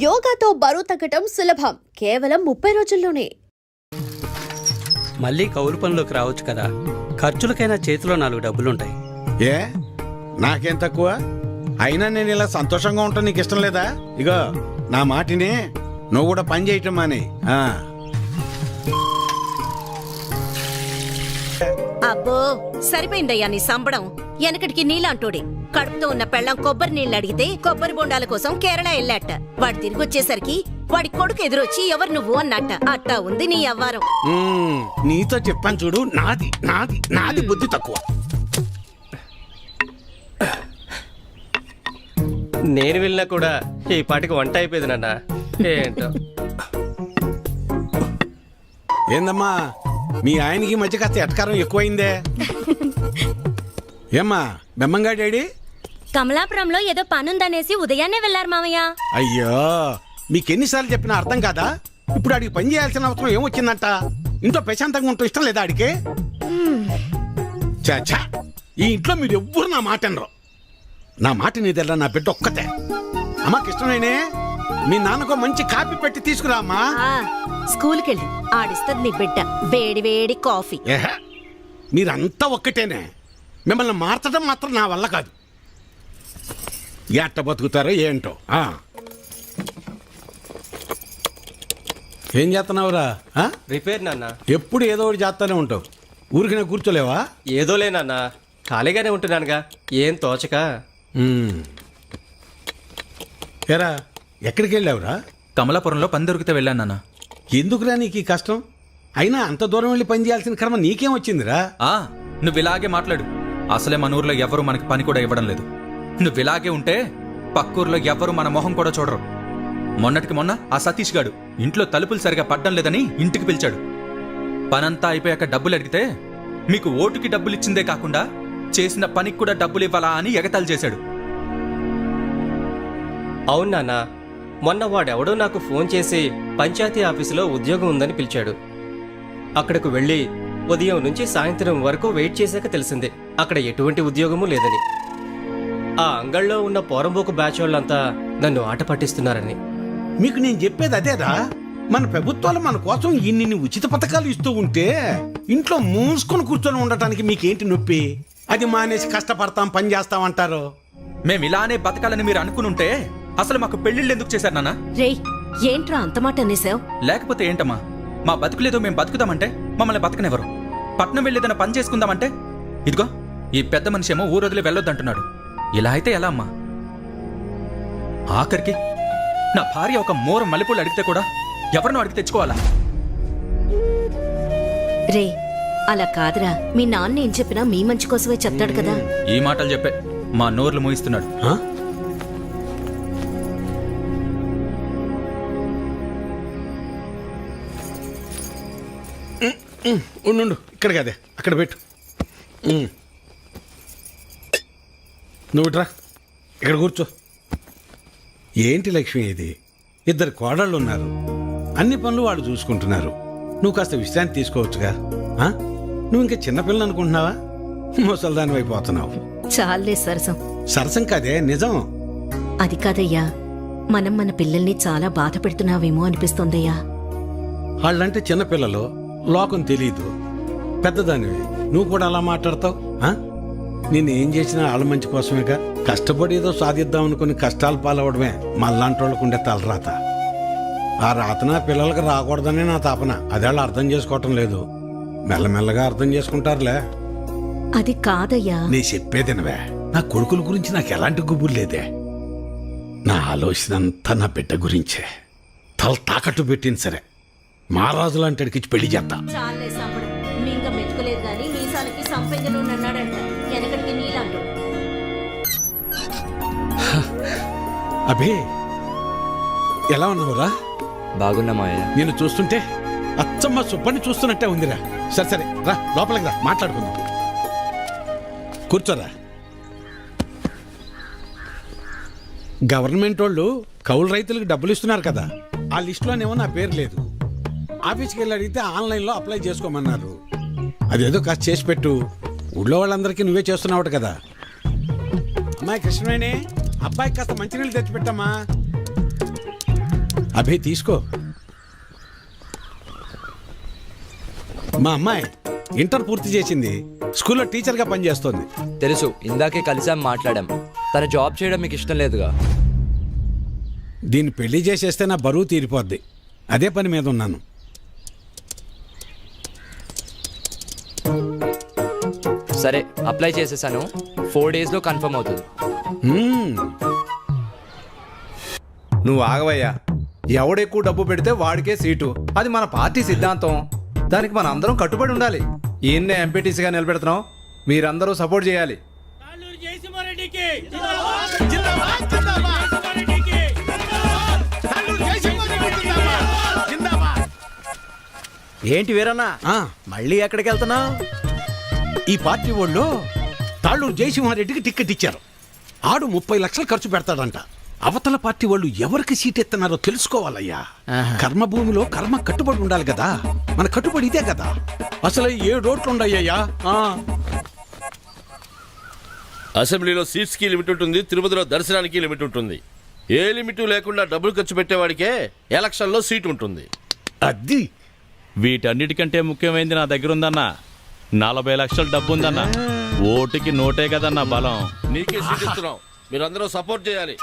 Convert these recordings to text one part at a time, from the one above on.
యోగాతో బరువు తగ్గటం సులభం, కేవలం 30 రోజుల్లోనే. మళ్ళీ కౌలు పనిలోకి రావచ్చు కదా, ఖర్చులకైనా చేతిలో 4 డబ్బులుంటాయి. ఏ నాకేం తక్కువ? అయినా నేను ఇలా సంతోషంగా ఉంటా నీకు ఇష్టం లేదా? ఇగో నా మాటినే, నువ్వు కూడా పని చేయటం మానే. అబ్బో సరిపోయిందయ్యా నీ సంబడం. వెనకటికి నీలాంటోడే కడుపుతో ఉన్న పెళ్ళం కొబ్బరి నీళ్ళు అడిగితే కొబ్బరి బొండాల కోసం కేరళ వెళ్ళాట. వాడు తిరిగి వచ్చేసరికి వాడి కొడుకు ఎదురొచ్చి ఎవరు నువ్వు అన్నట్ట. అట్టా ఉంది నీ అవ్వారం. నీతో చెప్పాను చూడు, నాది నాది నాది బుద్ధి తక్కువ. నేను వెళ్ళినా కూడా ఈ పాటికి వంట అయిపోయింది నాన్న. ఏంటో ఏందమ్మా మీ ఆయనకి మధ్య కాస్త ఎటకారం ఎక్కువైందే? ఏమ్మా బెమ్మంగా డాడీ? కమలాపురంలో ఏదో పనుందనేసి ఉదయాన్నే వెళ్లారు మామయ్య. అయ్యో మీకెన్నిసార్లు చెప్పినా అర్థం కాదా? ఇప్పుడు ఆడికి పని చేయాల్సిన అవసరం ఏమొచ్చిందంట? ఇంట్లో ప్రశాంతంగా ఉంటూ ఇష్టం లేదా ఆడికి? చాచా ఈ ఇంట్లో మీరు ఎవ్వరు నా మాట అనరు. నా మాట నీదెల్లా నా బిడ్డ ఒక్కతే. అమ్మకి ఇష్టమేనే మీ నాన్నకు మంచి కాపీ పెట్టి తీసుకురామ్మా. స్కూల్కి వెళ్ళి ఆడిస్తుంది నీ బిడ్డ వేడి వేడి కాఫీ. మీరంతా ఒక్కటేనే, మిమ్మల్ని మార్చడం మాత్రం నా వల్ల కాదు. ఎట్ట బతుకుతారో ఏంటో. ఏం చేస్తున్నావురా? రిపేర్ నాన్న. ఎప్పుడు ఏదో ఒకటి చేస్తానే ఉంటావు, ఊరికినే కూర్చోలేవా? ఏదోలే నాన్న, ఖాళీగానే ఉంటున్నానుగా, ఏం తోచక. ఏరా ఎక్కడికి వెళ్ళావురా? కమలాపురంలో పని దొరికితే వెళ్ళాను నాన్న. ఎందుకురా నీకు ఈ కష్టం? అయినా అంత దూరం వెళ్ళి పని చేయాల్సిన కర్మ నీకేం వచ్చిందిరా? నువ్వు ఇలాగే మాట్లాడు. అసలే మన ఊర్లో ఎవ్వరూ మనకి పని కూడా ఇవ్వడం లేదు. నువ్వు ఇలాగే ఉంటే పక్కూర్లో ఎవ్వరూ మన మొహం కూడా చూడరు. మొన్నటికి మొన్న ఆ సతీష్ గాడు ఇంట్లో తలుపులు సరిగా పడ్డం లేదని ఇంటికి పిలిచాడు. పనంతా అయిపోయాక డబ్బులు అడిగితే మీకు ఓటుకి డబ్బులు ఇచ్చిందే కాకుండా చేసిన పనికి కూడా డబ్బులు ఇవ్వాలా అని ఎగతాళి చేశాడు. అవును నాన్న, మొన్న వాడెవడో నాకు ఫోన్ చేసి పంచాయతీ ఆఫీసులో ఉద్యోగం ఉందని పిలిచాడు. అక్కడకు వెళ్ళి ఉదయం నుంచి సాయంత్రం వరకు వెయిట్ చేశాక తెలిసింది అక్కడ ఎటువంటి ఉద్యోగమూ లేదని. ఆ అంగళ్ళలో ఉన్న పోరంబోకు బ్యాచ్ వాళ్ళంతా నన్ను ఆట పట్టిస్తున్నారని. మీకు నేను చెప్పేది అదేరా, మన ప్రభుత్వాలు మన కోసం ఇన్ని ఉచిత పథకాలు ఇస్తూ ఉంటే ఇంట్లో మూసుకొని కూర్చొని ఉండటానికి మీకేంటి నొప్పి? అది మానేసి కష్టపడతాం పని చేస్తామంటారు. మేము ఇలానే బతకాలని మీరు అనుకునుంటే అసలు మాకు పెళ్లిళ్ళు ఎందుకు చేశారు నాన్న? రేయ్ ఏంట్రా అంత మాట అనేసావు? లేకపోతే ఏంటమ్మా, మా బతుకులేదో మేము బతుకుదామంటే మమ్మల్ని బతకనివ్వరు. పట్నం వెళ్ళేదన్న పని చేసుకుందామంటే ఇదిగో ఈ పెద్ద మనిషి ఏమో ఊరొదిలి వెళ్ళొద్దంటున్నాడు. ఇలా అయితే ఎలా అమ్మా? ఆఖరికి నా భార్య ఒక మోర మల్లెపూలు అడిగితే కూడా ఎవరినో అడిగి తెచ్చుకోవాలా? రే అలా కాదురా, మీ నాన్న ఏం చెప్పినా మీ మంచి కోసమే చెప్తాడు కదా. ఈ మాటలు చెప్పే మా నోర్లు మూయిస్తున్నాడు. ఉండు ఇక్కడ కదే, అక్కడ పెట్టు. నువ్వు ఇట్రా, ఇక్కడ కూర్చో. ఏంటి లక్ష్మి ఇది? 2 కోడళ్ళు ఉన్నారు, అన్ని పనులు వాళ్ళు చూసుకుంటున్నారు. నువ్వు కాస్త విశ్రాంతి తీసుకోవచ్చుగా. నువ్వు ఇంకా చిన్నపిల్లలు అనుకుంటున్నావా? ముసల్దాని అయిపోతున్నావు. చాలే సరసం. సరసం కాదే, నిజం. అది కాదయ్యా, మనం మన పిల్లల్ని చాలా బాధ పెడుతున్నావేమో అనిపిస్తోందయ్యా. వాళ్ళంటే చిన్నపిల్లలు, లోకం తెలీదు. పెద్దదానివి నువ్వు కూడా అలా మాట్లాడతావు? నేనేం చేసినా వాళ్ళ మంచి కోసమేగా. కష్టపడి ఏదో సాధిద్దాం అనుకుని కష్టాలు పాలవడమే మళ్ళాంటి వాళ్ళకు ఉండే తలరాత. ఆ రాతన పిల్లలకి రాకూడదనే నా తాపన. అదేళ్ళు అర్థం చేసుకోవటం లేదు. మెల్లమెల్లగా అర్థం చేసుకుంటారులే. అది కాదయ్యా. నీ చెప్పేదినవే, నా కొడుకుల గురించి నాకు ఎలాంటి గుబురు లేదే. నా ఆలోచన అంతా నా బిడ్డ గురించే. తల తాకట్టు పెట్టింది సరే, మహారాజు లాంటి అడిగిచ్చి పెళ్లి చేస్తా. చాలే సంబడం. మింగ మెతుకులేదు గాని మీసాలకి సంపెంగలు అన్నాడంట. వెనకటికి నీలాంటో. అభి ఎలా ఉన్నావురా? బాగున్నా మావయ్య. నేను చూస్తుంటే అచ్చమ్మ సుబ్బని చూస్తున్నట్టే ఉందిరా. సరే సరే రా, లోపలికి రా, మాట్లాడుకుందాం. కూర్చోరా. గవర్నమెంట్ వాళ్ళు కౌలు రైతులకు డబ్బులు ఇస్తున్నారు కదా, ఆ లిస్టులోనేమో నా పేరు లేదు. ఆఫీస్కి వెళ్ళి అడిగితే ఆన్లైన్లో అప్లై చేసుకోమన్నారు. అదేదో కాస్త చేసి పెట్టు. ఊళ్ళో వాళ్ళందరికీ నువ్వే చేస్తున్నావు కదా. అమ్మాయి కృష్ణవేణి, అబ్బాయికి కాస్త మంచినీళ్ళు తెచ్చిపెట్టమ్మా. అభే తీసుకో. మా అమ్మాయి ఇంటర్ పూర్తి చేసింది, స్కూల్లో టీచర్గా పనిచేస్తోంది. తెలుసు, ఇందాకే కలిసాం, మాట్లాడాం. తన జాబ్ చేయడం మీకు ఇష్టం లేదుగా? దీన్ని పెళ్లి చేసేస్తే నా బరువు తీరిపోద్ది, అదే పని మీద ఉన్నాను. సరే, అప్లై చేసేసాను. 4 daysలో కన్ఫర్మ్ అవుతుంది. నువ్వు ఆగవయ్యా. ఎవడెక్కువ డబ్బు పెడితే వాడికే సీటు. అది మన పార్టీ సిద్ధాంతం. దానికి మన అందరం కట్టుబడి ఉండాలి. ఈయన్నే ఎంపీటీసీగా నిలబెడుతున్నాం. మీరందరూ సపోర్ట్ చేయాలి. ఏంటి వీరన్నా, మళ్ళీ ఎక్కడికి వెళ్తున్నావు? ఈ పార్టీ వాళ్ళు తాళ్ళూరు జయసింహారెడ్డికి టికెట్ ఇచ్చారు. ఆడు 30 లక్షలు ఖర్చు పెడతాడంట. అవతల పార్టీ వాళ్ళు ఎవరికి సీట్ ఎత్తన్నారో తెలుసుకోవాలయ్యా. కర్మభూమిలో కర్మ కట్టుబడి ఉండాలి కదా. మన కట్టుబడి ఇదే కదా. అసలు 7 ఓట్లు ఉండయ్యా. అసెంబ్లీలో సీట్స్ కి లిమిట్ ఉంటుంది, తిరుపతిలో దర్శనానికి లిమిట్ ఉంటుంది. ఏ లిమిట్ లేకుండా డబ్బులు ఖర్చు పెట్టేవాడికే ఎలక్షన్లో సీట్ ఉంటుంది. అది వీటన్నిటికంటే ముఖ్యమైనది నా దగ్గర ఉందన్న. 40 లక్షల డబ్బు ఉందన్న. ఓటుకి నోటే కదన్న బలం. నీకే సీట్ ఇస్తున్నాం, మీరందరూ సపోర్ట్ చేయాలి.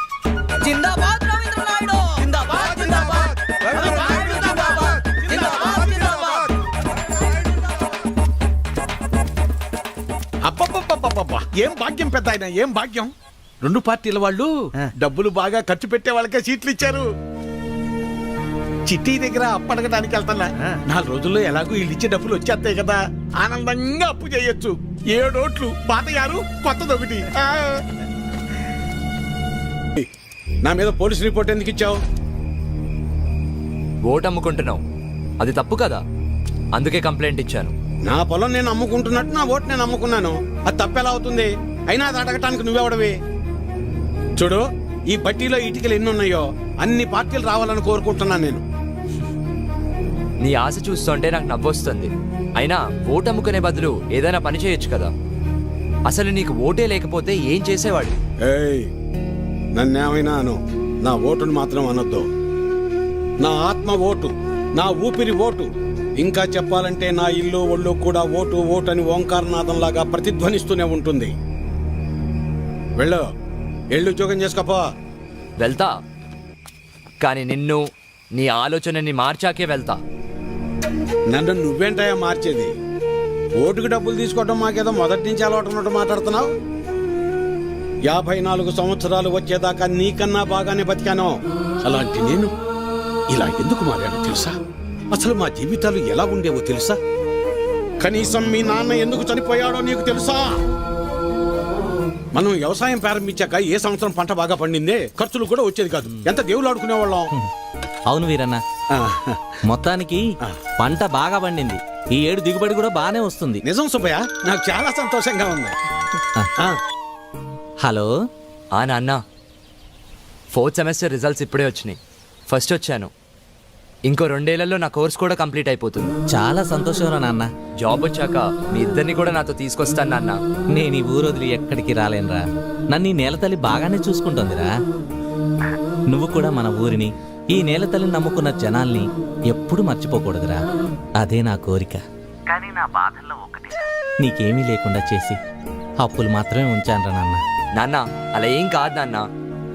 అబ్బబ్బబ్బబ్బబ్బా, ఏం భాగ్యం పెద్ద ఆయన, ఏం భాగ్యం. 2 పార్టీల వాళ్ళు డబ్బులు బాగా ఖర్చు పెట్టే వాళ్ళకే సీట్లు ఇచ్చారు. చిట్టి దగ్గర అప్పడగడానికి వెళ్తున్నా. 4 రోజుల్లో ఎలాగో వీళ్ళు ఇచ్చే డబ్బులు వచ్చేస్తాయి కదా, ఆనందంగా అప్పు చేయొచ్చు. 7 ఓట్లు, పాత 6, కొత్తదొకటి. నా మీద పోలీస్ రిపోర్ట్ ఎందుకు ఇచ్చావు? ఓటు అమ్ముకుంటున్నావు, అది తప్పు కదా. అందుకే కంప్లైంట్ ఇచ్చాను. నా పొలం నేను అమ్ముకుంటున్నట్టు నా ఓటు నేను అమ్ముకున్నాను. అది తప్పెలా అవుతుంది? అయినా అది అడగటానికి నువ్వెవడవి? చూడు, ఈ బట్టీలో ఇటుకలు ఎన్ని ఉన్నాయో అన్ని పార్టీలు రావాలని కోరుకుంటున్నాను నేను. నీ ఆశ చూస్తుంటే నాకు నవ్వొస్తుంది. అయినా ఓటు అమ్ముకునే బదులు ఏదైనా పని చేయొచ్చు కదా. అసలు నీకు ఓటే లేకపోతే ఏం చేసేవాడు? ఏయ్, నన్నేమైనా అను, నా ఓటును మాత్రం అనొద్దు. నా ఆత్మ ఓటు, నా ఊపిరి ఓటు. ఇంకా చెప్పాలంటే నా ఇల్లు ఒళ్ళు కూడా ఓటు ఓటు అని ఓంకారనాథంలాగా ప్రతిధ్వనిస్తూనే ఉంటుంది. వెళ్ళు, ఎళ్ళు ఉద్యోగం చేసుకోపో. వెళ్తా, కానీ నిన్ను, నీ ఆలోచనని మార్చాకే వెళ్తా. నన్ను నువ్వేంటయా మార్చేది? ఓటుకు డబ్బులు తీసుకోవడం మాకేదో మొదటి నుంచి అలవాటు ఉన్నట్టు మాట్లాడుతున్నావు. 54 సంవత్సరాలు వచ్చేదాకా నీకన్నా బాగానే బతికాను. అలాంటి నేను ఇలా ఎందుకు మారాను తెలుసా? అసలు మా జీవితాలు ఎలా ఉండేవో తెలుసా? కనీసం మీ నాన్న ఎందుకు చనిపోయాడో నీకు తెలుసా? మనం వ్యవసాయం ప్రారంభించాక ఏ సంవత్సరం పంట బాగా పండిందే, ఖర్చులు కూడా వచ్చేది కాదు. ఎంత దేవుళ్ళు ఆడుకునేవాళ్ళం. అవును వీరన్న, మొత్తానికి పంట బాగా పండింది. ఈ ఏడు దిగుబడి కూడా బాగానే వస్తుంది. నిజం సుబ్బయ్య, నాకు చాలా సంతోషంగా ఉంది. హలో. నాన్న, 4th సెమిస్టర్ రిజల్ట్స్ ఇప్పుడే వచ్చినాయి. ఫస్ట్ వచ్చాను. ఇంకో 2 ఏళ్లలో నా కోర్స్ కూడా కంప్లీట్ అయిపోతుంది. చాలా సంతోషం రా నాన్న. జాబ్ వచ్చాక మీ ఇద్దరిని కూడా నాతో తీసుకొస్తాను నాన్న. నేను ఈ ఊరు వదిలి ఎక్కడికి రాలేనురా. నన్ను ఈ నేలతల్లి బాగానే చూసుకుంటుందిరా. నువ్వు కూడా మన ఊరిని, ఈ నేలతల్లిని నమ్ముకున్న జనాల్ని ఎప్పుడు మర్చిపోకూడదురా. అదే నా కోరిక. కానీ నా బాధల్లో ఒకటి, నీకేమీ లేకుండా చేసి అప్పులు మాత్రమే ఉంచానురా నాన్న. నాన్న, అలా ఏం కాదు నాన్న.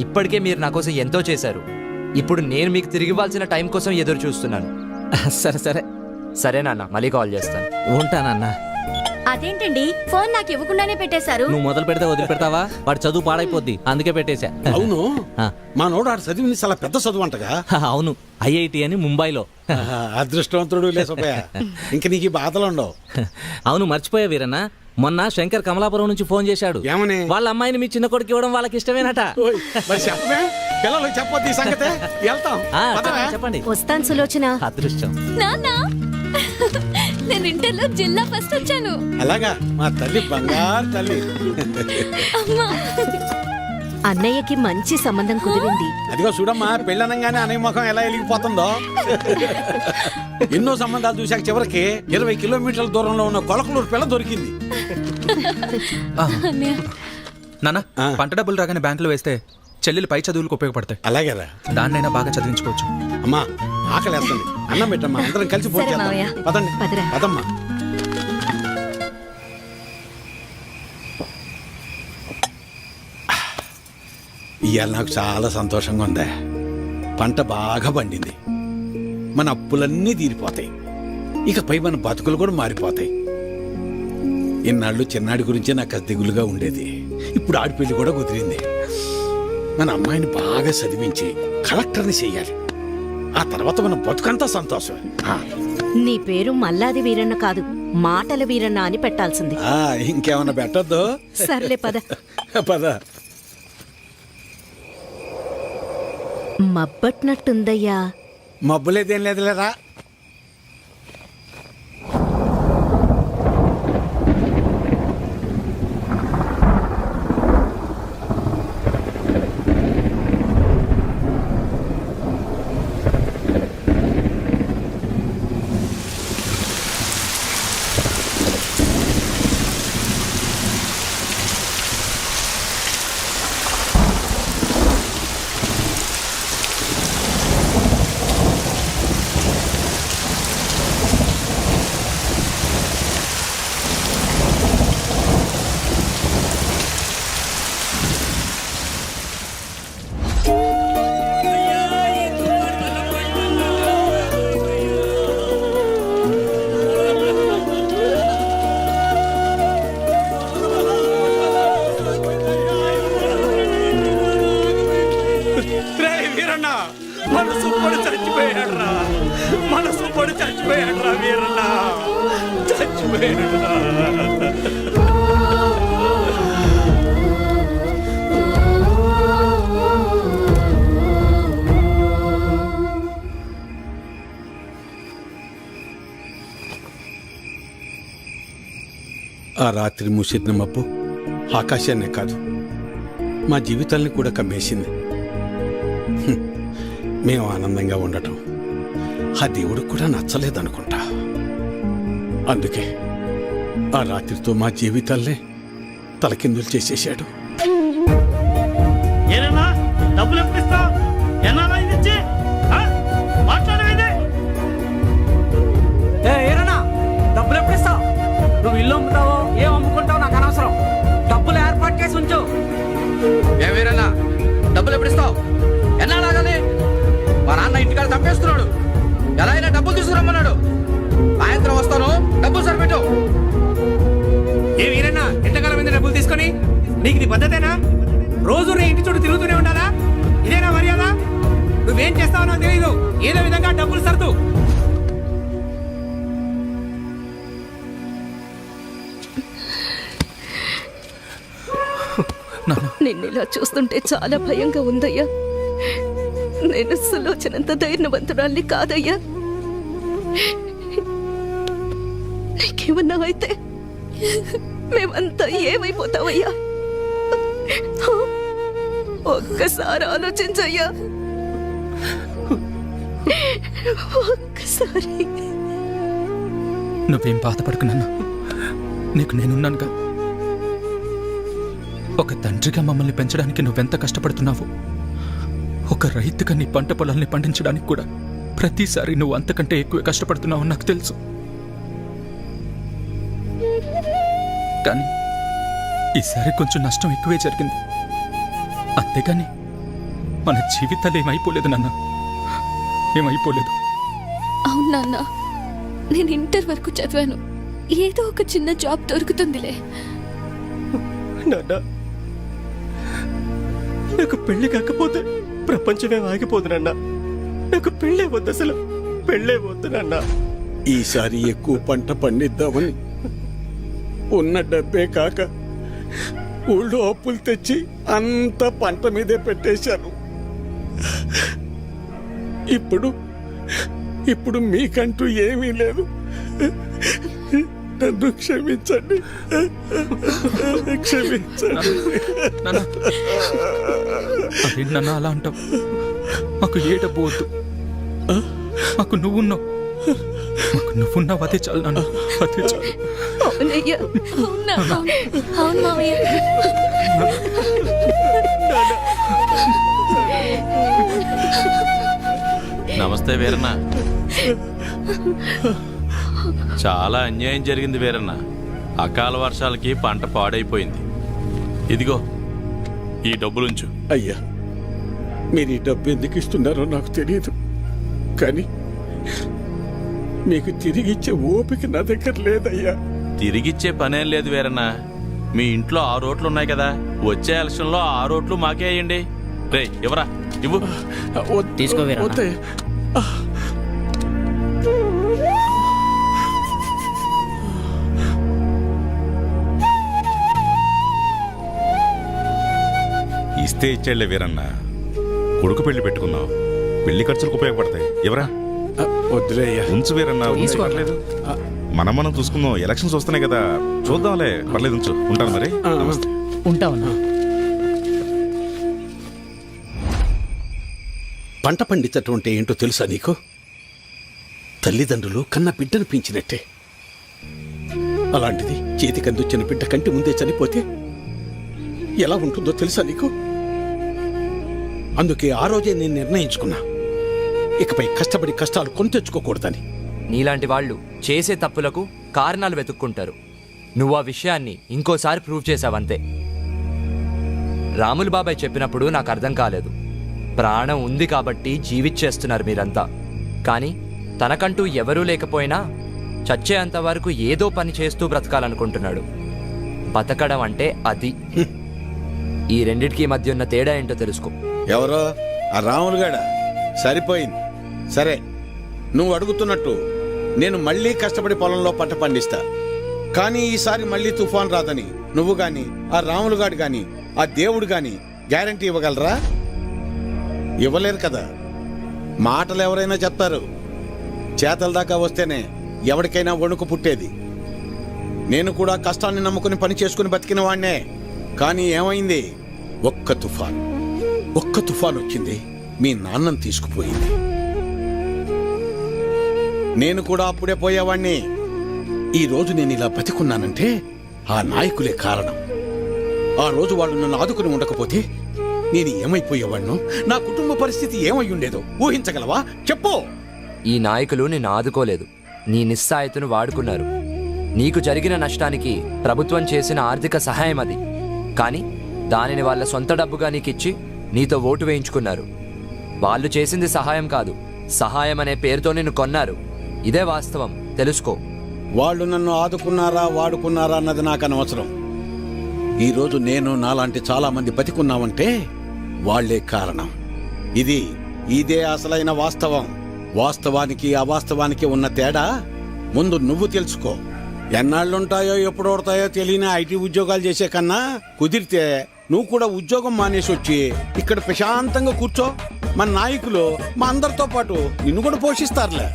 ఇప్పటికే మీరు నా కోసం ఎంతో చేశారు. ఇప్పుడు నేను మీకు తిరిగి ఇవ్వాల్సిన టైం కోసం ఎదురు చూస్తున్నాను. సరే సరే సరే నాన్న, మళ్ళీ కాల్ చేస్తాను. ఉంటానన్నా. అదేంటండి, ఫోన్ నాకు ఇవ్వకుండానే పెట్టేశారు. నువ్వు మొదలు పెడితే వదిలిపెడతావా? వాడు చదువు పాడైపోద్ది, అందుకే పెట్టేశా. అవును, మా నోడు ఆడు చదివింది చాలా పెద్ద చదువు అంటగా. అవును, IIT అని ముంబైలో. అదృష్టవంతుడు లే సుబ్బయ్య, ఇంక నీకు ఈ బాధలు ఉండవు. అవును, మర్చిపోయా వీరన్న. మొన్న శంకర్ కమలాపురం నుంచి ఫోన్ చేశాడు. ఏమని? వాళ్ళ అమ్మాయిని మీ చిన్న కొడుకు ఇవ్వడం వాళ్ళకి ఇష్టమేనట. మరి చెప్పమే, పిల్లలు చెప్పొద్దు ఈ సంగతే. వెళ్తాం. చెప్పండి. వస్తాను సులోచన. అదృష్టం. నాన్న, నేను ఇంటర్లో జిల్లా ఫస్ట్ వచ్చాను. అలాగా, మా తల్లి బంగారు తల్లి. అన్నయ్యకి మంచి సంబంధం కుదిరింది. అదిగో చూడమ్మా, పెళ్ళనంగానే అన్నయ్య ముఖం ఎలా వెలిగిపోతుందో. ఎన్నో సంబంధాలు చూశాక చివరికి 20 కిలోమీటర్ల దూరంలో ఉన్న కొలకలూరు పిల్ల దొరికింది. నాన్న, పంట డబ్బులు రాగానే బ్యాంకులో వేస్తే చెల్లెలు పై చదువులకు ఉపయోగపడతాయి. అలాగేరా. దాన్నైనా బాగా చదివించుకోవచ్చు. అమ్మా ఆకలేస్తుంది, అన్నం పెట్టమ్మా, అందరం కలిసి సరే మావయ్య. పదండి పదరా. పదమ్మా. ఇవాళ నాకు చాలా సంతోషంగా ఉందా. పంట బాగా పండింది, మన అప్పులన్నీ తీరిపోతాయి, ఇకపై మన బతుకులు కూడా మారిపోతాయి. ఇన్నాళ్ళు చిన్నాడి గురించే నాకు అది దిగులుగా ఉండేది. ఇప్పుడు ఆడిపెళ్లి కూడా కుదిరింది. మన అమ్మాయిని బాగా చదివించి కలెక్టర్ని చెయ్యాలి. ఆ తర్వాత మన బతుకంతా సంతోషమే. నీ పేరు మల్లాది వీరన్న కాదు, మాటల వీరన్న అని పెట్టాల్సింది. ఇంకేమన్నా పెట్టద్దు. సర్లే పద. పద. మబ్బట్నట్టుందయ్యా. మబ్బులేదేం లేదులేరా. ఆ రాత్రి మూసిన మబ్బు ఆకాశాన్నే కాదు, మా జీవితాల్ని కూడా కమ్మేసింది. మేము ఆనందంగా ఉండటం ఆ దేవుడికి కూడా నచ్చలేదనుకుంటా. అందుకే ఆ రాత్రితో మా జీవితాల్నే తలకిందులు చేసేశాడు. డబ్బులు ఎప్పుడు ఇస్తావు? నువ్వు ఇల్లు అమ్ముతావో ఏం అమ్ముకుంటావు నాకు అనవసరం. డబ్బులు ఏర్పాటు చేసి ఉంచు. వీరన్నా డబ్బులు ఎప్పుడు ఇస్తావు? ఎన్నాళ్ళాగాలి? మా నాన్న ఇంటికాడ తప్పేస్తున్నాడు. ఎలా అయినా డబ్బులు తీసుకురమ్మన్నాడు. సాయంత్రం వస్తాను, డబ్బులు సరిపెట్టు. ఏ వీరన్నా, ఎంతకాలం మీద డబ్బులు తీసుకొని? నీకు ఇది పద్ధతేనా? రోజు నీ ఇంటి చుట్టూ తిరుగుతూనే ఉండాలా? ఇదేనా మర్యాద? నువ్వేం చేస్తావో నాకు తెలీదు. ఏదో విధంగా డబ్బులు సర్దు. నిన్ను ఇలా చూస్తుంటే చాలా భయంగా ఉందయ్యా. నేను సులోచనంత ధైర్యవంతురాల్ని కాదయ్యా. నీకేమన్నావైతే మేమంతా ఏమైపోతావయ్యా? ఒక్కసారి ఆలోచించయ్యా, ఒక్కసారి. నువ్వేం బాధపడుకున్నా, నీకు నేనున్నానుగా. ఒక తండ్రిగా మమ్మల్ని పెంచడానికి నువ్వెంత కష్టపడుతున్నావు. ఒక రైతుగా నీ పంట పొలాల్ని పండించడానికి కూడా ప్రతిసారి నువ్వు అంతకంటే ఎక్కువ కష్టపడుతున్నావు నాకు తెలుసు. కానీ ఈసారి కొంచెం నష్టం ఎక్కువే జరిగింది. అంతేగాని మన జీవితాలు ఏమైపోలేదు నాన్న, ఏమైపోలేదు. అవును నాన్న, నేను ఇంటర్ వరకు చదివాను. ఏదో ఒక చిన్న జాబ్ దొరుకుతుందిలే. నాన్న, నాకు పెళ్లి కాకపోతే ప్రపంచమే ఆగిపోదునన్నా. నాకు పెళ్ళే వద్దు, అసలు పెళ్ళే వద్దు నాన్న. ఈసారి ఎక్కువ పంట పండిద్దామని ఉన్న డబ్బే కాక ఊళ్ళో అప్పులు తెచ్చి అంత పంట మీదే పెట్టేశాను. ఇప్పుడు మీకంటూ ఏమీ లేదు. నన్ను క్షమించండి, క్షమించండి. అదేంటన్నా అలా అంటావు? మాకు ఏ డబ్బు వద్దు, మాకు నువ్వున్నావు. నువ్వున్నావు అదే చాలు నాన్న, అదే చాలు. అవునయ్యా అవునా అవును మావయ్య. నమస్తే వీరన్న. చాలా అన్యాయం జరిగింది వీరన్న. అకాల వర్షాలకి పంట పాడైపోయింది. ఇదిగో ఈ డబ్బులుంచు. అయ్యా మీరు ఈ డబ్బు ఎందుకు ఇస్తున్నారో నాకు తెలియదు, కానీ మీకు తిరిగిచ్చే ఓపిక నా దగ్గర లేదయ్యా. తిరిగిచ్చే పనేం లేదు వీరన్న. మీ ఇంట్లో 6 ఓట్లు ఉన్నాయి కదా, వచ్చే ఎలక్షన్లో 6 ఓట్లు మాకే అయ్యండి. రే ఇవ్వరా, ఇవ్వు. తీసుకో వద్దయ్యా. ఇస్తే ఇచ్చాడులే వీరన్న. కొడుకు పెళ్లి పెట్టుకున్నావు, పెళ్లి ఖర్చులకు ఉపయోగపడతాయి. ఎవరా వద్దులే అయ్యా. ఉంచు వీరన్న, పర్లేదు. మనం చూసుకుందాం. ఎలక్షన్స్ వస్తున్నాయి కదా, చూద్దాంలే. పర్లేదు, ఉంచు. ఉంటాను మరి. ఉంటావన్నా. పంట పండించటం అంటే ఏంటో తెలుసా నీకు? తల్లిదండ్రులు కన్న బిడ్డను పెంచినట్టే. అలాంటిది చేతికందొచ్చిన బిడ్డ కంటి ముందే చనిపోతే ఎలా ఉంటుందో తెలుసా నీకు? అందుకే ఆ రోజే నేను నిర్ణయించుకున్నా, ఇకపై కష్టపడి కష్టాలు కొని తెచ్చుకోకూడదని. నీలాంటి వాళ్ళు చేసే తప్పులకు కారణాలు వెతుక్కుంటారు. నువ్వు ఆ విషయాన్ని ఇంకోసారి ప్రూవ్ చేశావంతే. రాములు బాబాయ్ చెప్పినప్పుడు నాకు అర్థం కాలేదు. ప్రాణం ఉంది కాబట్టి జీవిచ్చేస్తున్నారు మీరంతా. కానీ తనకంటూ ఎవరూ లేకపోయినా చచ్చేంత వరకు ఏదో పని చేస్తూ బ్రతకాలనుకుంటున్నాడు. బతకడం అంటే అది. ఈ రెండిటికి మధ్య ఉన్న తేడా ఏంటో తెలుసుకో. ఎవరో ఆ రాములుగాడ సరిపోయింది. సరే, నువ్వు అడుగుతున్నట్టు నేను మళ్ళీ కష్టపడి పొలంలో పంట పండిస్తా. కానీ ఈసారి మళ్ళీ తుఫాన్ రాదని నువ్వు గాని, ఆ రాములుగాడు గాని, ఆ దేవుడు గాని గ్యారంటీ ఇవ్వగలరా? ఇవ్వలేరు కదా. మాటలు ఎవరైనా చెప్తారు, చేతల దాకా వస్తేనే ఎవరికైనా వణుకు పుట్టేది. నేను కూడా కష్టాన్ని నమ్ముకుని పని చేసుకుని బతికిన వాణ్ణే. కానీ ఏమైంది? ఒక్క తుఫాన్ వచ్చింది, మీ నాన్నని తీసుకుపోయింది. నేను కూడా అప్పుడే పోయేవాణ్ణి. ఈ రోజు నేను ఇలా బతికున్నానంటే ఆ నాయకులే కారణం. ఆ రోజు వాళ్ళు నన్ను ఆదుకుని ఉండకపోతే నేను ఏమైపోయేవాణ్ణో, నా కుటుంబ పరిస్థితి ఏమై ఉండేదో ఊహించగలవా? చెప్పు. ఈ నాయకులు నిన్ను ఆదుకోలేదు, నీ నిస్సాయతను వాడుకున్నారు. నీకు జరిగిన నష్టానికి ప్రభుత్వం చేసిన ఆర్థిక సహాయం అది. కానీ దానిని వాళ్ళ సొంత డబ్బుగా నీకిచ్చి నీతో ఓటు వేయించుకున్నారు. వాళ్ళు చేసింది సహాయం కాదు, సహాయం అనే పేరుతో నిన్ను కొన్నారు. ఇదే వాస్తవం, తెలుసుకో. వాళ్ళు నన్ను ఆదుకున్నారా వాడుకున్నారా అన్నది నాకు అనవసరం. ఈరోజు నేను నాలాంటి చాలా మంది బతికున్నామంటే వాళ్లే కారణం. ఇదే అసలైన వాస్తవం. వాస్తవానికి అవాస్తవానికి ఉన్న తేడా ముందు నువ్వు తెలుసుకో. ఎన్నాళ్ళుంటాయో ఎప్పుడు ఓడతాయో తెలియని ఐటీ ఉద్యోగాలు చేసే కన్నా కుదిరితే నువ్వు కూడా ఉద్యోగం మానేసి వచ్చి ఇక్కడ ప్రశాంతంగా కూర్చో. మన నాయకులు మా అందరితో పాటు నిన్ను కూడా పోషిస్తారులే.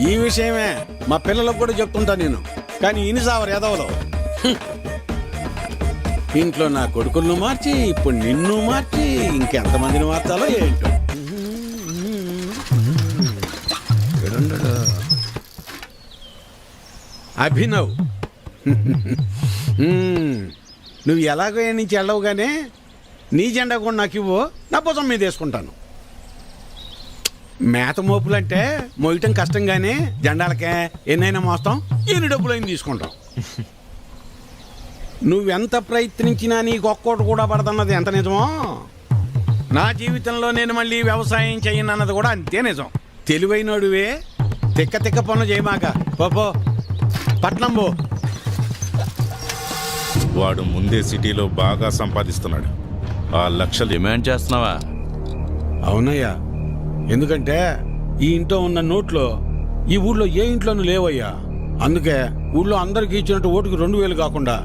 ఈ విషయమే మా పిల్లలకు కూడా చెప్తుంటా నేను. కానీ ఇనిసావరు ఎదవలో ఇంట్లో నా కొడుకులను మార్చి ఇప్పుడు నిన్ను మార్చి ఇంకెంతమందిని మార్చాలో ఏంటో. అభినవ్, నువ్వు ఎలాగో ఏ నుంచి వెళ్ళవుగానే నీ జెండా కూడా నాకు ఇవ్వు, నా భుజం మీద వేసుకుంటాను. మేత మోపులంటే మోయటం కష్టం కానీ జెండాలకే ఎన్నైనా మోస్తాం, ఎన్ని డబ్బులైనా తీసుకుంటాం. నువ్వెంత ప్రయత్నించినా నీకు ఒక్కోటి కూడా పడదన్నది ఎంత నిజమో, నా జీవితంలో నేను మళ్ళీ వ్యవసాయం చేయనన్నది కూడా అంతే నిజం. తెలివైనడువే, తిక్క పనులు చేయమాక. పోపో పట్నం పో. వాడు ముందే సిటీలో బాగా సంపాదిస్తున్నాడు. ఆ లక్షలు డిమాండ్ చేస్తున్నావా? అవునయ్యా, ఎందుకంటే ఈ ఇంట్లో ఉన్న నోట్లో ఈ ఊళ్ళో ఏ ఇంట్లోనూ లేవయ్యా. అందుకే ఊళ్ళో అందరికి ఇచ్చినట్టు ఓటుకు 2,000 కాకుండా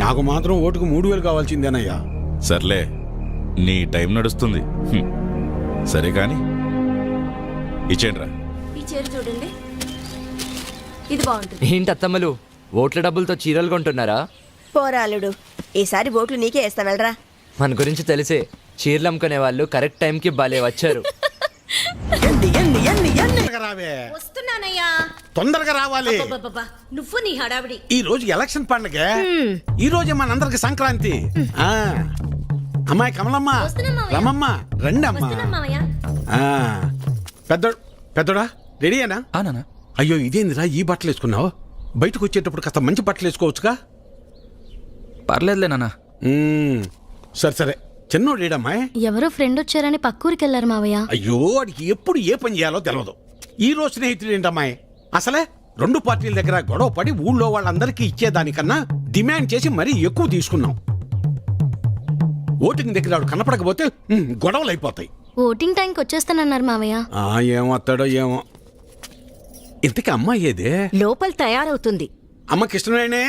నాకు మాత్రం ఓటుకు 3,000 కావాల్సిందేనయ్యా. సర్లే, నీ టైం నడుస్తుంది. సరే కాని ఇచ్చేయండి రా. ఈ చీర చూడండి, ఇది బాగుంటుంది. ఏంటి అత్తమ్మలు, ఓట్ల డబ్బులతో చీరలు కొంటున్నారా? పోరాలుడు, ఈసారి ఓట్లు నీకే వేస్తా వెళ్ళరా. మన గురించి తెలిసే చీరలు అమ్ముకునే వాళ్ళు కరెక్ట్ టైంకి భలే వచ్చారు. రావే, వస్తున్నానయ్యా. తొందరగా రావాలి. అబ్బబ్బబ్బబ్బా, నువ్వు నీ హడావిడి. ఈ రోజు ఎలక్షన్ పండగ, ఈ రోజే మనందరికి సంక్రాంతి. ఆ అమ్మాయి కమలమ్మ, వస్తున్నాం మావయ్య. రమమ్మ, రండి అమ్మా. వస్తున్నాం మావయ్య. పెద్దోడా రెడీయేనా? నాన్న అయ్యో ఇదేందిరా ఈ బట్టలు వేసుకున్నావు? బయటకు వచ్చేటప్పుడు కాస్త మంచి బట్టలు వేసుకోవచ్చుగా. పర్లేదులే నాన్న. సరే సరే, చిన్నోడు ఏడమ్మాయి? ఎవరో ఫ్రెండ్ వచ్చారని పక్కూరికి వెళ్ళారు మావయ్య. అయ్యో వాడికి ఎప్పుడు ఏ పని చేయాలో తెలియదు. ఈ రోజు స్నేహితుడు ఏంటమ్మాయి? అసలే 2 పార్టీల దగ్గర గొడవ పడి ఊళ్ళో వాళ్ళందరికీ ఇచ్చేదానికన్నా డిమాండ్ చేసి మరీ ఎక్కువ తీసుకున్నాం. ఓటింగ్ దగ్గర వాడు కనపడకపోతే గొడవలు అయిపోతాయి. ఓటింగ్ టైంకి వచ్చేస్తానన్నారు మావయ్య. ఏమొస్తాడో ఏమో. ఇంతకీ అమ్మాయి ఏదే? లోపల తయారవుతుంది. అమ్మకి ఇష్టమేనే?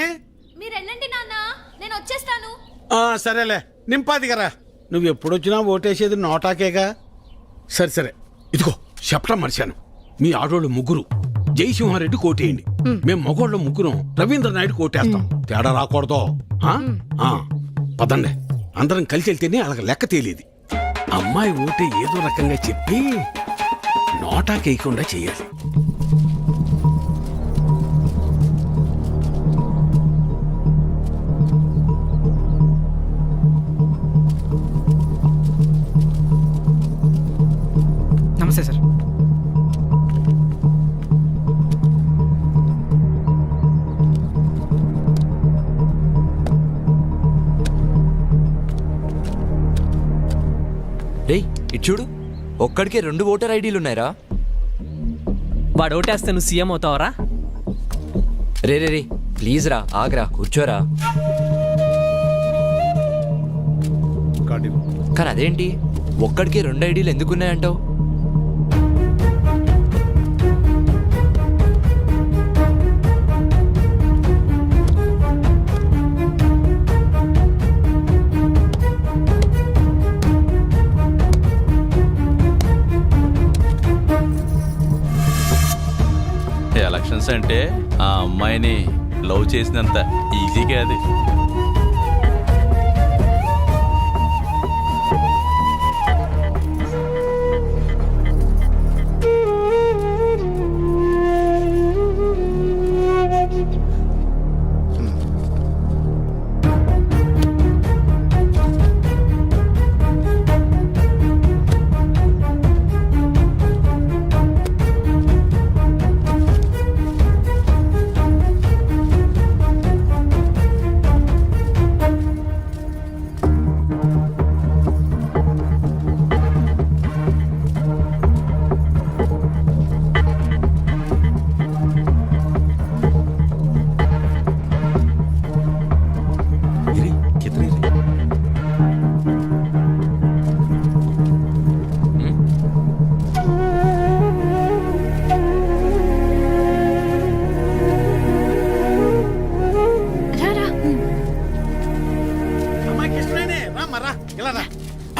మీరు వెళ్ళండి నాన్న, నేను వచ్చేస్తాను. సరేలే, నింపాదిగరా. నువ్వు ఎప్పుడొచ్చినా ఓటేసేది నోటాకేగా. సరే సరే, ఇదిగో చెప్పడం మర్చాను. మీ ఆడోళ్ళు ముగ్గురు జయసింహారెడ్డి కోటేయండి. మేము మగోళ్ళ ముగ్గురం రవీంద్ర నాయుడు కోటేస్తాం. తేడా రాకూడదు. పదండి, అందరం కలిసి వెళ్తేనే అలాగ లెక్క తేలేది. అమ్మాయి ఓటే ఏదో రకంగా చెప్పి నోటాకేయకుండా చెయ్యాలి. నమస్తే సార్. రేయ్ ఇటు చూడు, ఒక్కడికే 2 ఓటర్ ఐడీలు ఉన్నాయిరా. వాడు ఓటేస్తే నువ్వు CM అవుతావరా? Ray ray ray please రా, ఆగ్రా, కూర్చోరా. కానీ అదేంటి ఒక్కడికే 2 ఐడీలు ఎందుకున్నాయంటావు? ఎలక్షన్స్ అంటే ఆ అమ్మాయిని లవ్ చేసినంత ఈజీగా అది.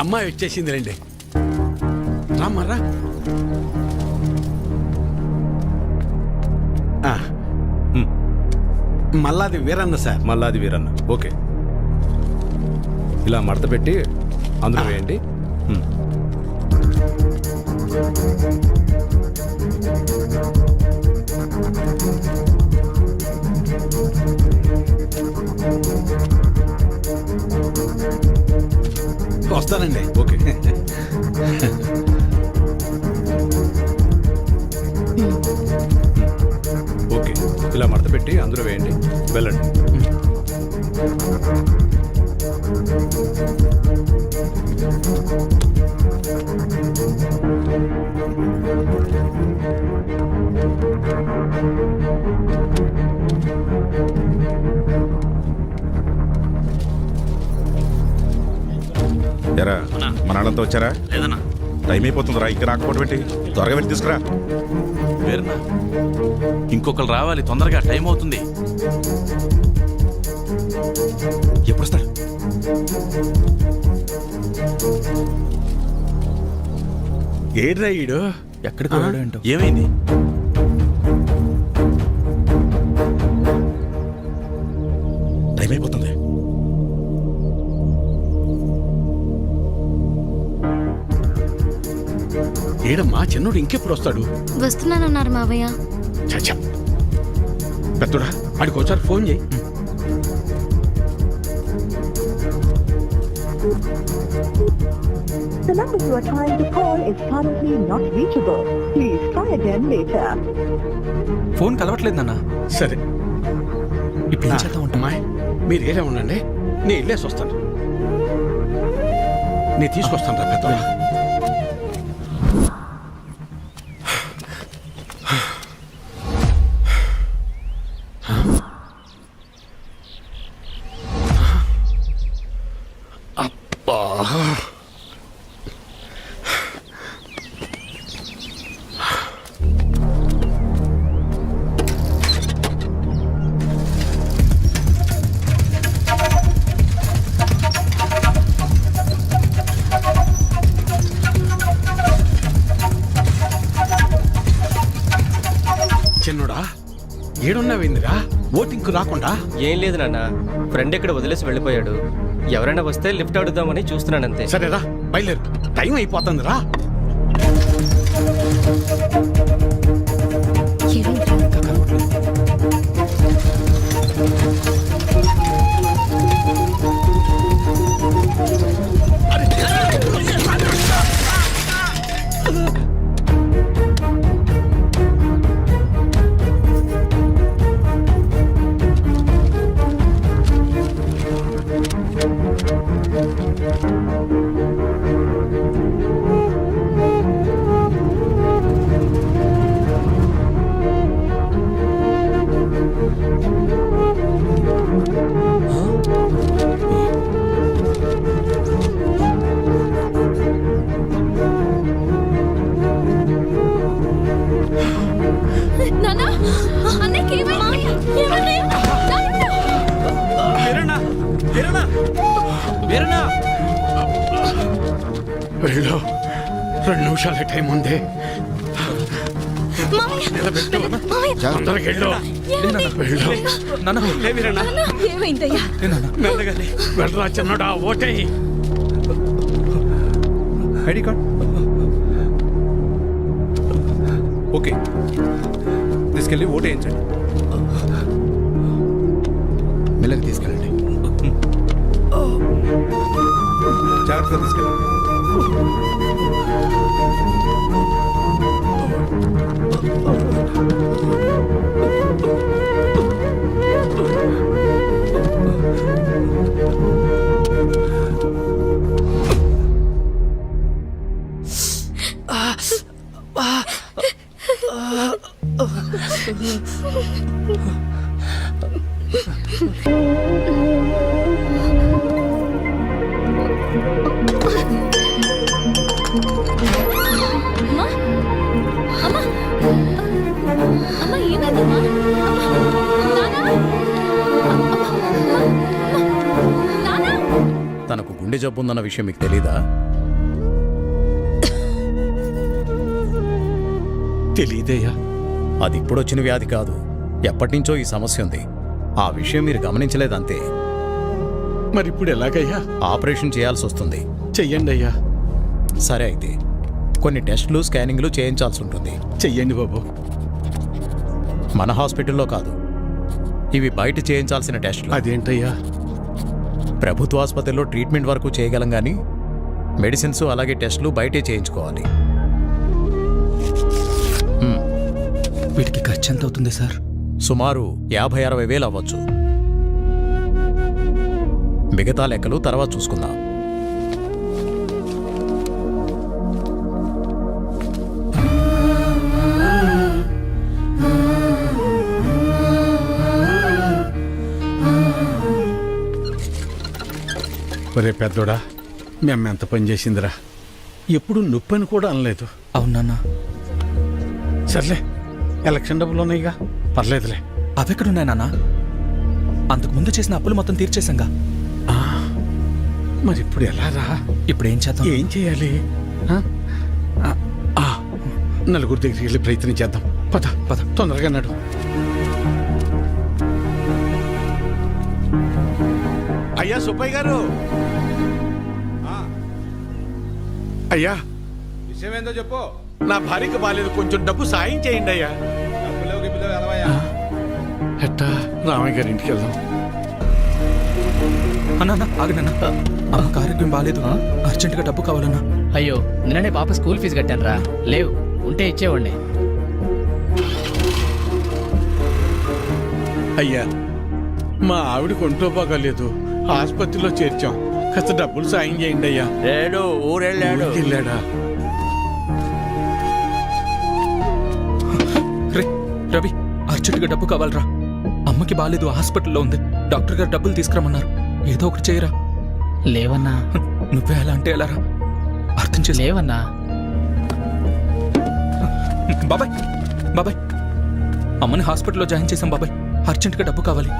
అమ్మాయి వచ్చేసింది రండి. రామ్మరా. మల్లాది వీరన్న సార్. మల్లాది వీరన్న, ఓకే. ఇలా మడత పెట్టి అందులో వేయండి. వస్తానండి. ఓకే. ఓకే, ఇలా మడత పెట్టి అందులో వేయండి. వెళ్ళండి. ఎరా మన వాళ్ళంతా వచ్చారా? లేదన్నా. టైం అయిపోతుందిరా, ఇంకా రాకపోవడం ఏంటి? త్వరగా వెళ్ళి తీసుకురా. వేరన్నా, ఇంకొకరు రావాలి తొందరగా, టైం అవుతుంది. ఎప్పుడు వస్తారు? ఏడ్రా ఈడు? ఎక్కడికి వెళ్ళాడు ఏంటో. ఏమైంది? టైం అయిపోతుంది. ఏడమ్మా చిన్నోడు ఇంకెప్పుడు వస్తాడు? వస్తున్నానన్నారు మావయ్య. చచ్చా పెద్దోడా వాడికి ఒకసారి ఫోన్ చేయి. The number you are trying to call is currently not reachable. Please try again later. Phone కలవట్లేదు నాన్న. సరే ఇప్పుడు ఏం చేద్దాం ఉంటా? అమ్మాయి మీరు ఏరే ఉండండి, నేను వెళ్ళేసి వస్తాను. నేను తీసుకొస్తాను రా పెద్దోడా. చిన్నోడా ఏడున్నావేందిరా ఓటింగ్కు రాకుండా? ఏం లేదు నాన్న, ఫ్రెండ్ ఇక్కడ వదిలేసి వెళ్ళిపోయాడు. ఎవరైనా వస్తే లిఫ్ట్ అడుగుదామని చూస్తున్నానంతే. సరేరా బయలుదేరు, టైం అయిపోతుందిరా. నాన్న, అన్నయ్యకి ఏమైంది? వెళ్ళు, 2 నిమిషాలే టైం ఉంది. నిలబెట్టు. తొందరగా వెళ్ళు. వెళ్ళు. ఏమైందయ్యా? వెళ్ళరా చిన్నోడా, ఓటేయి. ఐడి కార్డ్ ఓకే, తీసుకెళ్ళి ఓటు వేయించండి. మెల్లగా తీసుకెళ్ళండి, జాగ్రత్తగా తీసుకెళ్ళండి. అమ్మా ఏమైందమ్మా? తనకు గుండె జబ్బు ఉందన్న విషయం మీకు తెలీదా? తెలీదయ్యా. అది ఇప్పుడు వచ్చిన వ్యాధి కాదు, ఎప్పటినుంచో ఈ సమస్య ఉంది. ఆ విషయం మీరు గమనించలేదంతే. మరి ఇప్పుడు ఎలాగయ్యా? ఆపరేషన్ చేయాల్సి వస్తుంది. చెయ్యండి అయ్యా. సరే అయితే కొన్ని టెస్టులు స్కానింగ్లు చేయించాల్సి ఉంటుంది. చెయ్యండి బాబు. మన హాస్పిటల్లో కాదు, ఇవి బయట చేయించాల్సిన టెస్టులు. అదేంటయ్యా? ప్రభుత్వ ఆసుపత్రిలో ట్రీట్మెంట్ వరకు చేయగలం కానీ మెడిసిన్స్ అలాగే టెస్టులు బయటే చేయించుకోవాలి. వీటికి ఖర్చు ఎంత అవుతుంది సార్? సుమారు 50-60 వేలు అవ్వచ్చు. మిగతా లెక్కలు తర్వాత చూసుకుందాం. ఒరే పెద్దోడా, మీ అమ్మ ఎంత పని చేసిందిరా. ఎప్పుడు నొప్పని కూడా అనలేదు. అవునన్నా. సర్లే, ఎలక్షన్ డబ్బులు ఉన్నాయిగా, పర్లేదులే. అవెక్కడున్నాయి నాన్న? అంతకు ముందు చేసిన అప్పులు మొత్తం తీర్చేశాంగా. మరి ఇప్పుడు ఎలా రా? ఇప్పుడు ఏం చేద్దాం? ఏం చేయాలి? నలుగురు దగ్గరికి వెళ్ళి ప్రయత్నం చేద్దాం. పద పద, తొందరగా నడు. అయ్యా సుబ్బయ్య గారు, అయ్యా విషయం ఏందో చెప్పు. నా భార్యకు బాలేదు, కొంచెం డబ్బు సాయం చేయండి అయ్యా. ఎట్టా రామయ్య గారి ఇంటికి వెళ్దాం. అన్నా ఆగనన్నా, అమ్మకి ఆరోగ్యం బాగాలేదు, అర్జెంటుగా డబ్బు కావాలన్నా. అయ్యో నిన్ననే పాప స్కూల్ ఫీజు కట్టాను రా, లేవు ఉంటే ఇచ్చేవాడిని. అయ్యా, మా ఆవిడకి ఒంట్లో బాగాలేదు, ఆసుపత్రిలో చేర్చాం, కాస్త డబ్బులు సాయం చేయండి అయ్యా. లేడు, ఊరెళ్ళాడు. వెళ్ళాడా? రే రవి, అర్జెంటుగా డబ్బు కావాలరా. అమ్మకి బాగాలేదు, హాస్పిటల్లో ఉంది, డాక్టర్ గారు డబ్బులు తీసుకురమ్మన్నారు. ఏదో ఒకటి చేయరా. లేవన్నా. నువ్వే ఎలా అంటే ఎలారా, అర్థం చేసి. లేవన్నా. బాబాయ్ బాబాయ్, అమ్మని హాస్పిటల్లో జాయిన్ చేశాం బాబాయ్, అర్జెంటుగా డబ్బు కావాలి,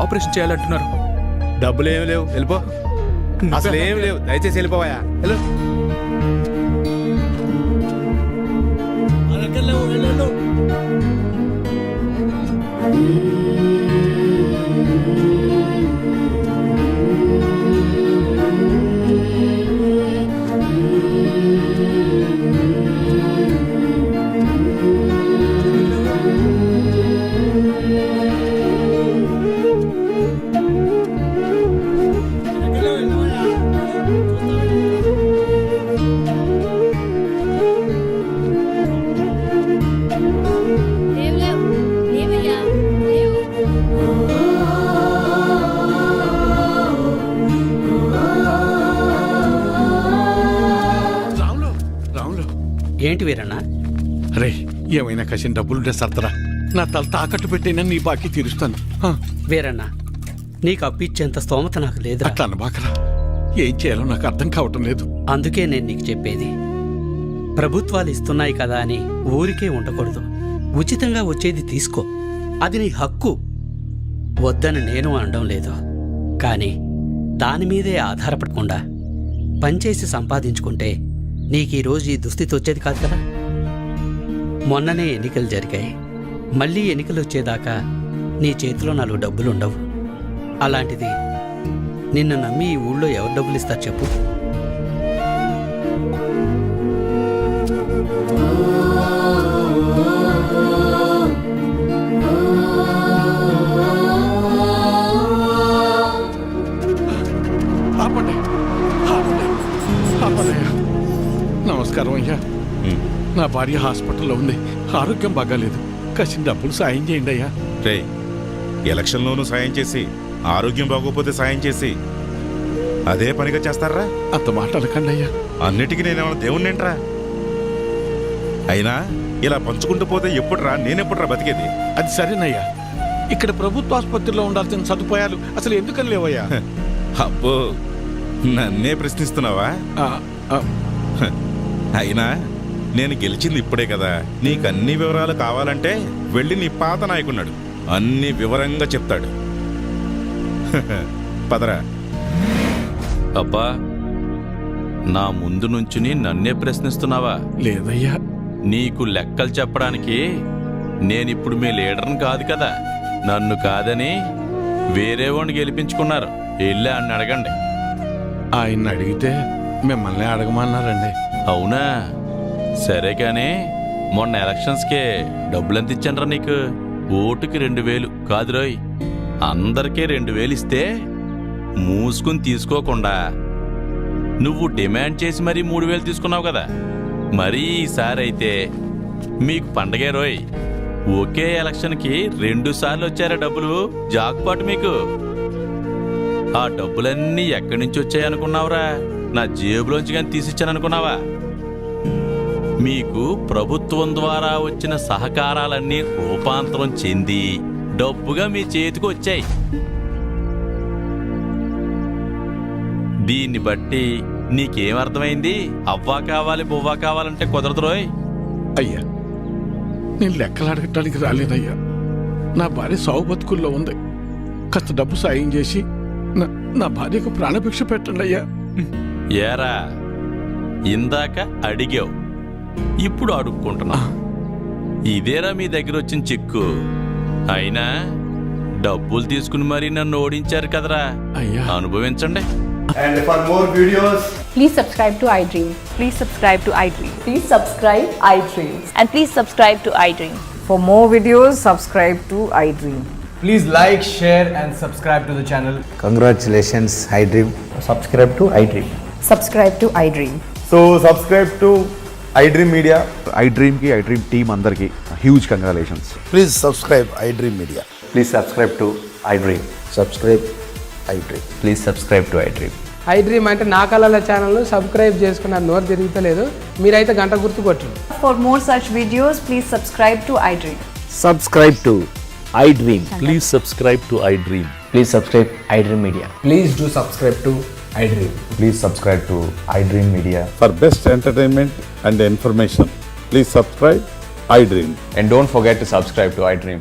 ఆపరేషన్ చేయాలంటున్నారు. డబ్బులు ఏమి లేవు, వెళ్ళిపో. అసలు ఏమి లేవు, దయచేసి వెళ్ళిపోవా. వెళ్ళు. ఏంటి వీరన్నా? రే, ఏమైనా కసిన డబ్బులుంటే సర్దరా, నా తల తాకట్టు పెట్టైనా నీ బాకీ తీరుస్తాను. వీరన్నా, నీకు అప్పిచ్చేంత స్తోమత నాకు లేదు. అట్లా అనబాకరా, ఏం చేయాలో నాకు అర్థం కావటం లేదు. అందుకే నేను నీకు చెప్పేది, ప్రభుత్వాలు ఇస్తున్నాయి కదా అని ఊరికే ఉండకూడదు. ఉచితంగా వచ్చేది తీసుకో, అది నీ హక్కు. వద్దని నేను అనడం లేదు, కానీ దాని మీదే ఆధారపడకుండా పనిచేసి సంపాదించుకుంటే నీకు ఈరోజు ఈ దుస్థితి వచ్చేది కాదు కదా. మొన్ననే ఎన్నికలు జరిగాయి, మళ్ళీ ఎన్నికలు వచ్చేదాకా నీ చేతిలో 4 డబ్బులుండవు. అలాంటిది నిన్ను నమ్మి ఈ ఊళ్ళో ఎవరు డబ్బులు ఇస్తారు చెప్పు? ఆపండి, ఆపండి, ఆపండి. నమస్కారం అయ్యా, నా భార్య హాస్పిటల్లో ఉంది, ఆరోగ్యం బాగాలేదు, కాసిన డబ్బులు సాయం చేయండి అయ్యా. రే, ఎలక్షన్లోనూ సాయం చేసి ఆరోగ్యం బాగోపోతే సాయం చేసి అదే పనిగా చేస్తారా? అంత మాట అనకండి అయ్యా. అన్నిటికీ నేనేమన్నా దేవుణ్ణేంట్రా? అయినా ఇలా పంచుకుంటూ పోతే ఎప్పుడురా, నేనెప్పుడురా బతికేది? అది సరేనయ్యా, ఇక్కడ ప్రభుత్వ ఆసుపత్రిలో ఉండాల్సిన సదుపాయాలు అసలు ఎందుకని లేవయ్యా? అబ్బో, నన్నే ప్రశ్నిస్తున్నావా? అయినా నేను గెలిచింది ఇప్పుడే కదా, నీకు అన్ని వివరాలు కావాలంటే వెళ్ళి నీ పాత నాయకున్నాడు, అన్ని వివరంగా చెప్తాడు. పదరా. అబ్బా, నా ముందు నుంచుని నన్నే ప్రశ్నిస్తున్నావా? లేదయ్యా. నీకు లెక్కలు చెప్పడానికి నేనిప్పుడు మీ లీడర్ని కాదు కదా. నన్ను కాదని వేరే వాడిని గెలిపించుకున్నారు, వెళ్ళి ఆయన అడగండి. ఆయన్ని అడిగితే మిమ్మల్ని అడగమన్నారండి. అవునా? సరే కానీ మొన్న ఎలక్షన్స్కే డబ్బులెంత ఇచ్చానరా నీకు? ఓటుకి 2000 కాదు రోయ్, అందరికీ 2000 ఇస్తే మూసుకుని తీసుకోకుండా నువ్వు డిమాండ్ చేసి మరీ 3000 తీసుకున్నావు కదా. మరీ ఈసారి అయితే మీకు పండగే రోయ్. ఒకే ఎలక్షన్కి 2 సార్లు వచ్చారా డబ్బులు, జాక్పాట్ మీకు. ఆ డబ్బులన్నీ ఎక్కడి నుంచి వచ్చాయనుకున్నావురా? నా జేబులోంచి కానీ తీసిచ్చాననుకున్నావా? మీకు ప్రభుత్వం ద్వారా వచ్చిన సహకారాలన్నీ రూపాంతరం చెంది డబ్బుగా మీ చేతికి వచ్చాయి. దీన్ని బట్టి నీకేమర్థమైంది? అవ్వా కావాలి బువ్వా కావాలంటే కుదరదు రోయ్. అయ్యా, నేను లెక్కలు అడగటానికి రాలేదయ్యా. నా భార్య సాగు బతుకుల్లో ఉంది, కాస్త డబ్బు సాయం చేసి నా భార్యకు ప్రాణభిక్ష పెట్టండి అయ్యా. ఏరా, ఇందాక అడిగావు, ఇప్పుడు అడుక్కుంటున్నా. ఇదేరా మీ దగ్గర వచ్చిన చిక్కు. అయినా డబ్బులు తీసుకుని మరీ నన్ను ఓడించారు కదరా, అనుభవించండి. And for more videos, Please subscribe to iDream. Please subscribe to iDream. Please subscribe iDream. And please subscribe to iDream. For more videos, subscribe to iDream. Please like, share and subscribe to the channel. Congratulations I dream. Subscribe to iDream. Subscribe to iDream. So subscribe to iDream media. iDream కి iDream team అందరికి huge congratulations. Please subscribe I dream media. Please subscribe to iDream. Subscribe I dream. Please subscribe to iDream. I dream అంటే నా కళల channel subscribe చేసుకున్న నోరు తిరుగుతలేదు. మీరైతే గంట గుర్తు కొట్టండి. For more such videos, please subscribe to iDream. Subscribe to iDream. Please subscribe to I dream. Please subscribe iDream Media. Please do subscribe to iDream. Please subscribe to iDream media. For best entertainment and information please subscribe iDream. And don't forget to subscribe to iDream.